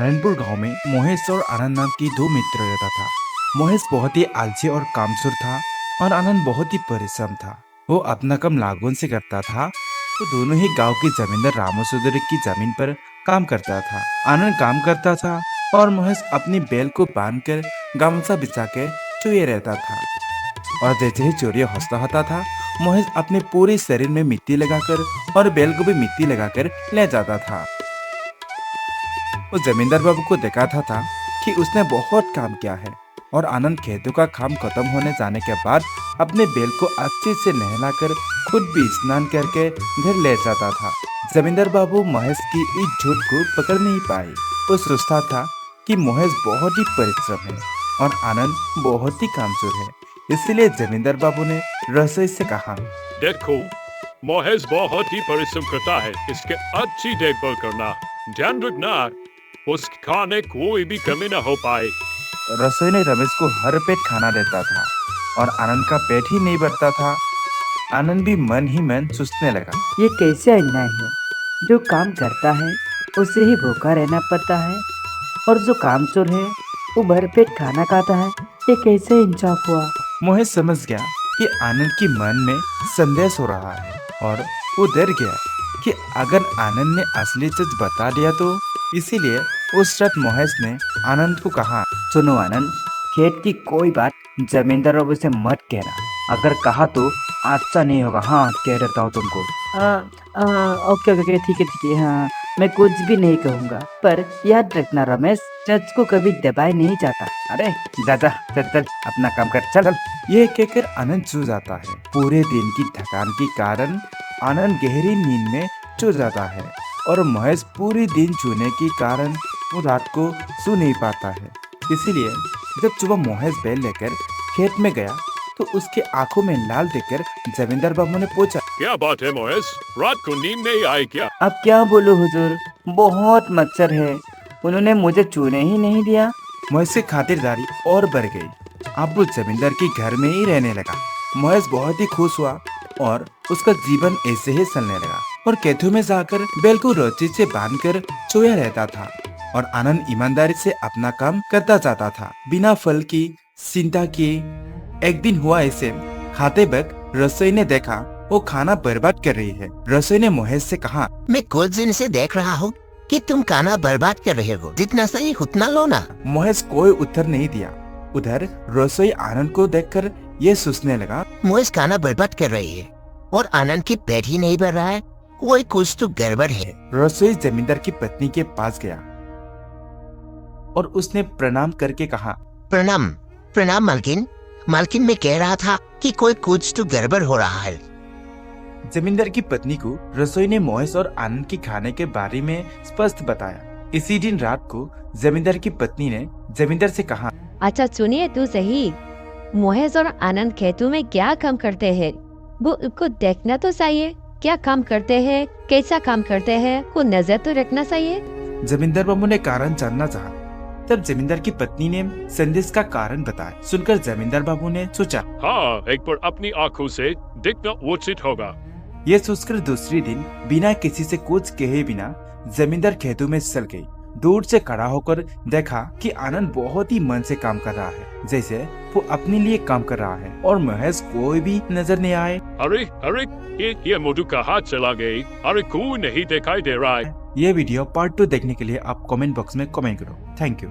नारायणपुर गांव में महेश और आनंद नाम की दो मित्र रहता था। महेश बहुत ही आलसी और कामचोर था और आनंद बहुत ही परिश्रम था। वो अपना काम लागन से करता था। वो दोनों ही गांव के जमींदार रामू चौधरी की जमीन पर काम करता था। आनंद काम करता था और महेश अपनी बैल को बांधकर गामछा बिछा के चोये रहता था। और जैसे ही चोरिया हंसता होता था, महेश अपने पूरे शरीर में मिट्टी लगाकर और बैल को भी मिट्टी लगाकर ले जाता था। वो जमींदार बाबू को दिखाता था कि उसने बहुत काम किया है और आनंद खेतों का काम खत्म होने जाने के बाद अपने बैल को अच्छे से नहलाकर खुद भी स्नान करके घर ले जाता था। जमींदार बाबू महेश की इस झूठ को पकड़ नहीं पाए। वो सोचता था कि महेश बहुत ही परिश्रम है और आनंद बहुत ही कामचोर है। इसलिए जमींदार बाबू ने रसोई से कहा, देखो, महेश बहुत ही परिश्रम करता है, इसके अच्छी देखभाल करना, ध्यान रखना, उसके खाने कोई भी कमी न हो पाए। रसोई ने रमेश को हर पेट खाना देता था और आनंद का पेट ही नहीं भरता था। आनंद भी मन ही मन सोचने लगा, ये कैसे अन्याय है। जो काम करता है उसे ही भूखा रहना पड़ता है और जो कामचोर है वो भरपेट खाना खाता है। ये कैसे इंसाफ हुआ। महेश समझ गया कि आनंद के मन में संदेश हो रहा है और वो डर गया कि अगर आनंद ने असली सच बता दिया तो। इसीलिए उस रात महेश ने आनंद को कहा, सुनो आनंद, खेत की कोई बात जमींदार बाबू से मत कहना। अगर कहा तो अच्छा नहीं होगा। हाँ, कह देता हूँ तुमको। ओके ओके, ठीक है हाँ, मैं कुछ भी नहीं कहूँगा। पर याद रखना रमेश, सच को कभी दबाए नहीं जाता। अरे जा जा, चल चल अपना काम कर, चल चल। यह कहकर आनंद सो जाता है। पूरे दिन की थकान के कारण आनंद गहरी नींद में सो जाता है और महेश पूरे दिन सोने के कारण वो रात को सो नहीं पाता है। इसीलिए जब सुबह महेश बैल लेकर खेत में गया तो उसके आंखों में लाल देखकर जमींदार बाबू ने पूछा, क्या बात है महेश, रात को नींद नहीं आई क्या? अब क्या बोलूं हुजूर, बहुत मच्छर है, उन्होंने मुझे चूने ही नहीं दिया। महेश की खातिरदारी और बढ़ गई। अब वो जमींदार के घर में ही रहने लगा। महेश बहुत ही खुश हुआ और उसका जीवन ऐसे ही चलने लगा और खेतों में जाकर बैल को रस्सी से बांधकर सोया रहता था और आनंद ईमानदारी से अपना काम करता जाता था, बिना फल की चिंता किए। एक दिन हुआ ऐसे, खाते वक्त रसोई ने देखा वो खाना बर्बाद कर रही है। रसोई ने महेश से कहा, मैं कुछ दिन से देख रहा हूँ कि तुम खाना बर्बाद कर रहे हो, जितना सही उतना लो ना। महेश कोई उत्तर नहीं दिया। उधर रसोई आनंद को देखकर ये सोचने लगा, महेश खाना बर्बाद कर रही है और आनंद की पेट ही नहीं भर रहा है, कोई कुछ तो गड़बड़ है। रसोई जमींदार की पत्नी के पास गया और उसने प्रणाम करके कहा, प्रणाम प्रणाम मालकिन। मालकिन, मैं कह रहा था कि कोई कुछ तो गड़बड़ हो रहा है। जमींदार की पत्नी को रसोई ने महेश और आनंद के खाने के बारे में स्पष्ट बताया। इसी दिन रात को जमींदार की पत्नी ने जमींदार से कहा, अच्छा सुनिए तो सही, महेश और आनंद खेतों में क्या काम करते हैं, वो उनको देखना तो चाहिए। क्या काम करते हैं, कैसा काम करते हैं, को नजर तो रखना चाहिए। जमींदार बाबू ने कारण जानना चाहा। तब जमींदार की पत्नी ने संदेश का कारण बताया। सुनकर जमींदार बाबू ने सोचा, हाँ, एक बार अपनी आंखों से देखना उचित होगा। ये सोचकर दूसरी दिन बिना किसी से कुछ कहे बिना जमींदार खेतों में चल गई। दूर से खड़ा होकर देखा कि आनंद बहुत ही मन से काम कर रहा है, जैसे वो अपने लिए काम कर रहा है और महेश कोई भी नजर नहीं आए। अरे अरे, ये मोटू कहाँ चला गई? अरे कोई नहीं दिखाई दे रहा है। ये वीडियो पार्ट 2 देखने के लिए आप कमेंट बॉक्स में कमेंट करो। Thank you.